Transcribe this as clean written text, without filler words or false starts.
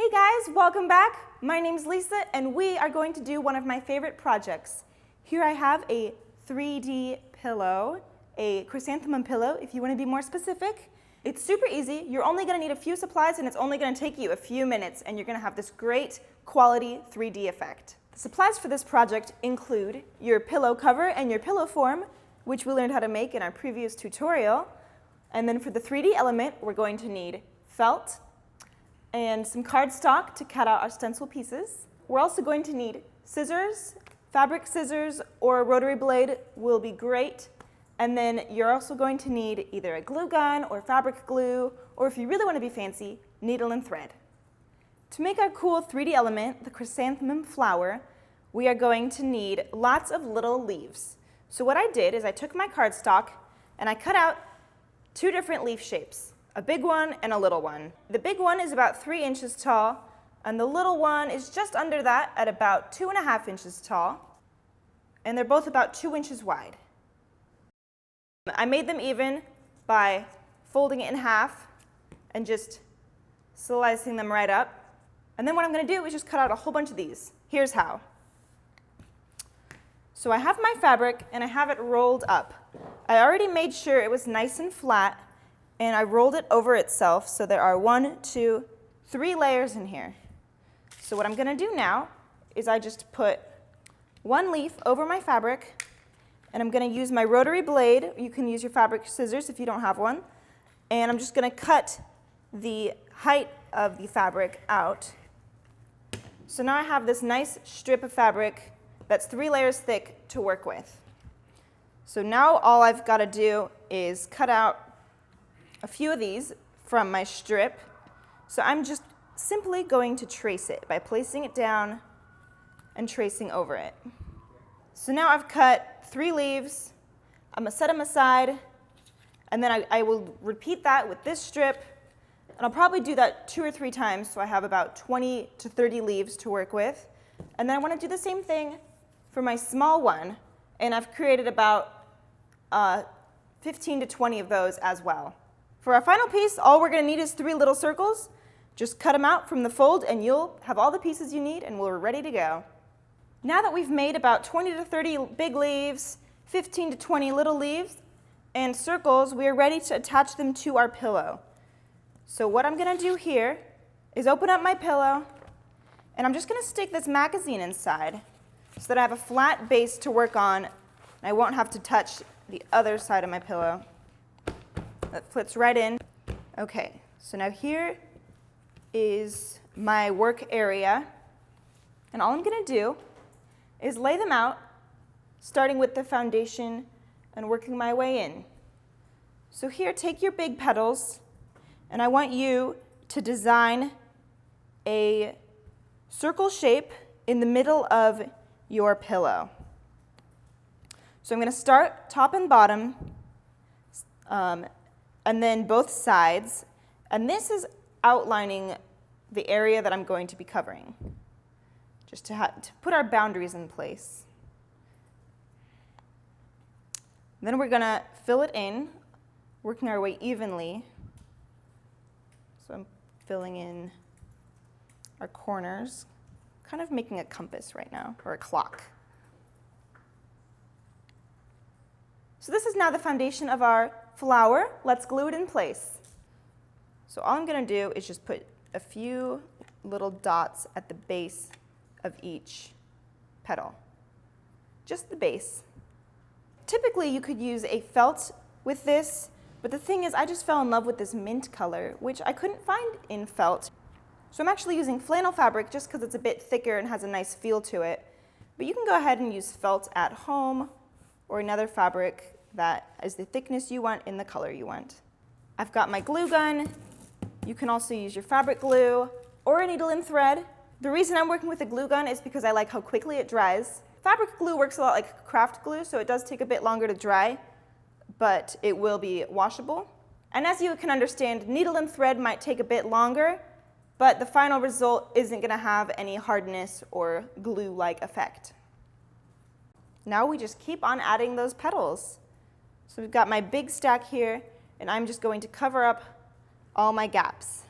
Hey guys, welcome back. My name's Lisa and we are going to do one of my favorite projects. Here I have a 3D pillow, a chrysanthemum pillow if you want to be more specific. It's super easy. You're only going to need a few supplies and it's only going to take you a few minutes and you're going to have this great quality 3D effect. The supplies for this project include your pillow cover and your pillow form, which we learned how to make in our previous tutorial. And then for the 3D element, we're going to need felt and some cardstock to cut out our stencil pieces. We're also going to need scissors. Fabric scissors or a rotary blade will be great. And then you're also going to need either a glue gun or fabric glue, or if you really want to be fancy, needle and thread. To make our cool 3D element, the chrysanthemum flower, we are going to need lots of little leaves. So what I did is I took my cardstock and I cut out two different leaf shapes, a big one and a little one. The big one is about 3 inches tall, and the little one is just under that at about 2.5 inches tall, and they're both about 2 inches wide. I made them even by folding it in half and just slicing them right up. And then what I'm going to do is just cut out a whole bunch of these. Here's how. So I have my fabric and I have it rolled up. I already made sure it was nice and flat, and I rolled it over itself, so there are 1, 2, 3 layers in here. So what I'm going to do now is I just put one leaf over my fabric, and I'm going to use my rotary blade. You can use your fabric scissors if you don't have one. And I'm just going to cut the height of the fabric out. So now I have this nice strip of fabric that's 3 layers thick to work with. So now all I've got to do is cut out a few of these from my strip. So I'm just simply going to trace it by placing it down and tracing over it. So now I've cut 3 leaves. I'm going to set them aside, and then I will repeat that with this strip, and I'll probably do that 2 or 3 times, so I have about 20 to 30 leaves to work with. And then I want to do the same thing for my small one, and I've created about 15 to 20 of those as well. For our final piece, all we're going to need is 3 little circles. Just cut them out from the fold and you'll have all the pieces you need and we're ready to go. Now that we've made about 20 to 30 big leaves, 15 to 20 little leaves, and circles, we are ready to attach them to our pillow. So what I'm going to do here is open up my pillow, and I'm just going to stick this magazine inside so that I have a flat base to work on and I won't have to touch the other side of my pillow. That fits right in. Okay, so now here is my work area, and all I'm going to do is lay them out, starting with the foundation and working my way in. So here, take your big petals, and I want you to design a circle shape in the middle of your pillow. So I'm going to start top and bottom, and then both sides, and this is outlining the area that I'm going to be covering, just to put our boundaries in place. Then we're going to fill it in, working our way evenly. So I'm filling in our corners, kind of making a compass right now, or a clock. So this is now the foundation of our flower. Let's glue it in place. So all I'm going to do is just put a few little dots at the base of each petal. Just the base. Typically you could use a felt with this, but the thing is I just fell in love with this mint color, which I couldn't find in felt. So I'm actually using flannel fabric just because it's a bit thicker and has a nice feel to it. But you can go ahead and use felt at home or another fabric that is the thickness you want in the color you want. I've got my glue gun. You can also use your fabric glue or a needle and thread. The reason I'm working with a glue gun is because I like how quickly it dries. Fabric glue works a lot like craft glue, so it does take a bit longer to dry, but it will be washable. And as you can understand, needle and thread might take a bit longer, but the final result isn't going to have any hardness or glue-like effect. Now we just keep on adding those petals. So we've got my big stack here, and I'm just going to cover up all my gaps.